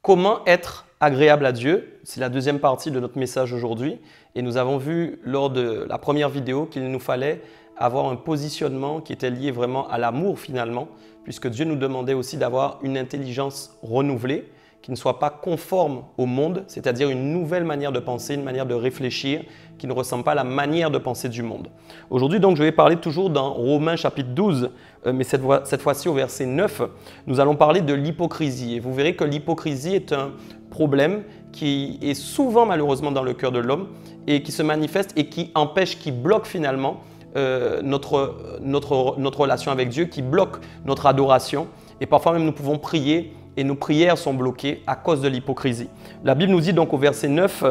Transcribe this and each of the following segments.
Comment être agréable à Dieu? C'est la deuxième partie de notre message aujourd'hui. Et nous avons vu lors de la première vidéo qu'il nous fallait avoir un positionnement qui était lié vraiment à l'amour finalement, puisque Dieu nous demandait aussi d'avoir une intelligence renouvelée, qui ne soit pas conforme au monde, c'est-à-dire une nouvelle manière de penser, une manière de réfléchir, qui ne ressemble pas à la manière de penser du monde. Aujourd'hui, donc, je vais parler toujours dans Romains chapitre 12, mais cette fois-ci au verset 9, nous allons parler de l'hypocrisie. Et vous verrez que l'hypocrisie est un problème qui est souvent malheureusement dans le cœur de l'homme et qui se manifeste et qui empêche, qui bloque finalement notre relation avec Dieu, qui bloque notre adoration. Et parfois même nous pouvons prier et nos prières sont bloquées à cause de l'hypocrisie. La Bible nous dit donc au verset 9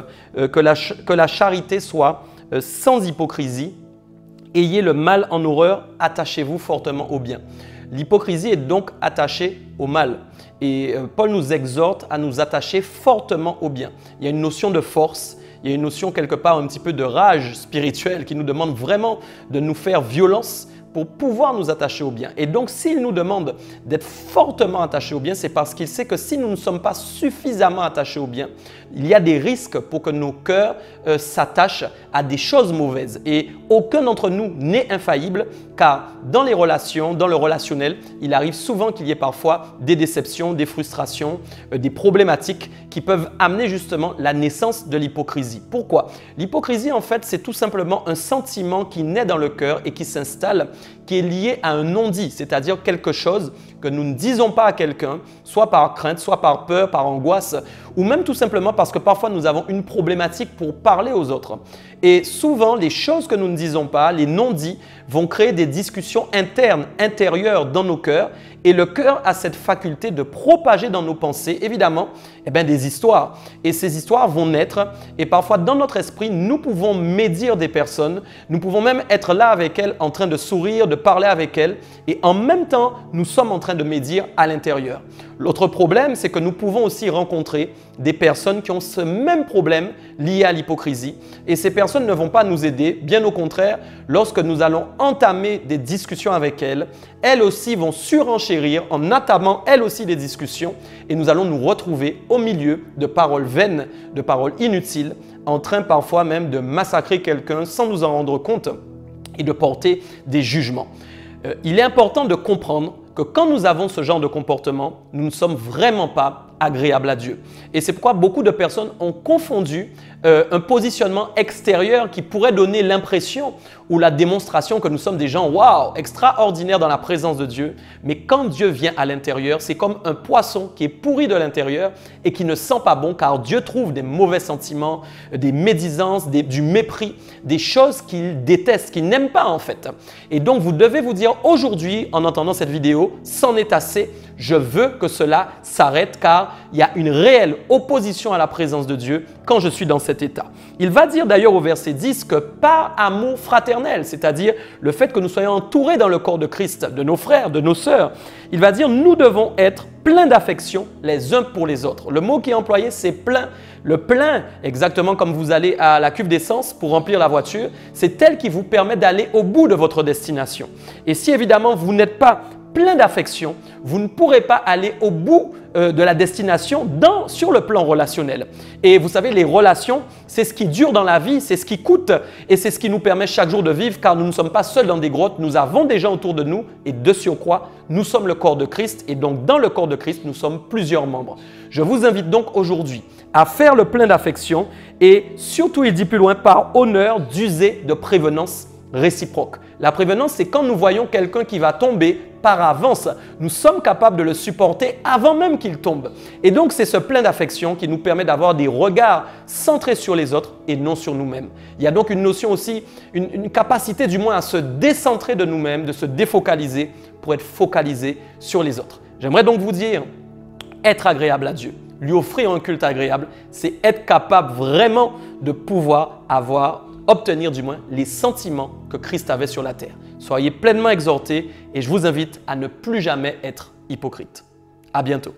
que la charité soit sans hypocrisie. Ayez le mal en horreur, attachez-vous fortement au bien. L'hypocrisie est donc attachée au mal. Et Paul nous exhorte à nous attacher fortement au bien. Il y a une notion de force, il y a une notion quelque part un petit peu de rage spirituelle qui nous demande vraiment de nous faire violence pour pouvoir nous attacher au bien. Et donc, s'il nous demande d'être fortement attachés au bien, c'est parce qu'il sait que si nous ne sommes pas suffisamment attachés au bien, il y a des risques pour que nos cœurs s'attachent à des choses mauvaises. Et aucun d'entre nous n'est infaillible, car dans les relations, dans le relationnel, il arrive souvent qu'il y ait parfois des déceptions, des frustrations, des problématiques qui peuvent amener justement la naissance de l'hypocrisie. Pourquoi? L'hypocrisie, en fait, c'est tout simplement un sentiment qui naît dans le cœur et qui s'installe, qui est lié à un non-dit, c'est-à-dire quelque chose que nous ne disons pas à quelqu'un, soit par crainte, soit par peur, par angoisse, ou même tout simplement parce que parfois nous avons une problématique pour parler aux autres. Et souvent, les choses que nous ne disons pas, les non-dits, vont créer des discussions internes, intérieures dans nos cœurs. Et le cœur a cette faculté de propager dans nos pensées, évidemment, des histoires. Et ces histoires vont naître et parfois dans notre esprit, nous pouvons médire des personnes. Nous pouvons même être là avec elles, en train de sourire, de parler avec elles. Et en même temps, nous sommes en train de médire à l'intérieur. L'autre problème, c'est que nous pouvons aussi rencontrer des personnes qui ont ce même problème lié à l'hypocrisie. Et ces personnes ne vont pas nous aider, bien au contraire, lorsque nous allons entamer des discussions avec elles, elles aussi vont surenchérir en entamant elles aussi des discussions et nous allons nous retrouver au milieu de paroles vaines, de paroles inutiles, en train parfois même de massacrer quelqu'un sans nous en rendre compte et de porter des jugements. Il est important de comprendre que quand nous avons ce genre de comportement, nous ne sommes vraiment pas agréables à Dieu. Et c'est pourquoi beaucoup de personnes ont confondu un positionnement extérieur qui pourrait donner l'impression ou la démonstration que nous sommes des gens waouh, extraordinaires dans la présence de Dieu. Mais quand Dieu vient à l'intérieur, c'est comme un poisson qui est pourri de l'intérieur et qui ne sent pas bon car Dieu trouve des mauvais sentiments, des médisances, du mépris, des choses qu'il déteste, qu'il n'aime pas en fait. Et donc vous devez vous dire aujourd'hui en entendant cette vidéo, c'en est assez, je veux que cela s'arrête car il y a une réelle opposition à la présence de Dieu quand je suis dans cet état. Il va dire d'ailleurs au verset 10 que par amour fraternel, c'est-à-dire le fait que nous soyons entourés dans le corps de Christ, de nos frères, de nos sœurs, il va dire nous devons être pleins d'affection les uns pour les autres. Le mot qui est employé, c'est plein. Le plein, exactement comme vous allez à la cuve d'essence pour remplir la voiture, c'est elle qui vous permet d'aller au bout de votre destination. Et si évidemment vous n'êtes pas plein d'affection, vous ne pourrez pas aller au bout de la destination sur le plan relationnel. Et vous savez, les relations, c'est ce qui dure dans la vie, c'est ce qui coûte et c'est ce qui nous permet chaque jour de vivre car nous ne sommes pas seuls dans des grottes, nous avons des gens autour de nous et de surcroît, nous sommes le corps de Christ et donc dans le corps de Christ, nous sommes plusieurs membres. Je vous invite donc aujourd'hui à faire le plein d'affection et surtout, il dit plus loin, par honneur d'user de prévenance réciproque. La prévenance, c'est quand nous voyons quelqu'un qui va tomber par avance. Nous sommes capables de le supporter avant même qu'il tombe. Et donc, c'est ce plein d'affection qui nous permet d'avoir des regards centrés sur les autres et non sur nous-mêmes. Il y a donc une notion aussi, une capacité du moins à se décentrer de nous-mêmes, de se défocaliser pour être focalisé sur les autres. J'aimerais donc vous dire, être agréable à Dieu, lui offrir un culte agréable, c'est être capable vraiment de pouvoir obtenir du moins les sentiments que Christ avait sur la terre. Soyez pleinement exhortés et je vous invite à ne plus jamais être hypocrite. À bientôt.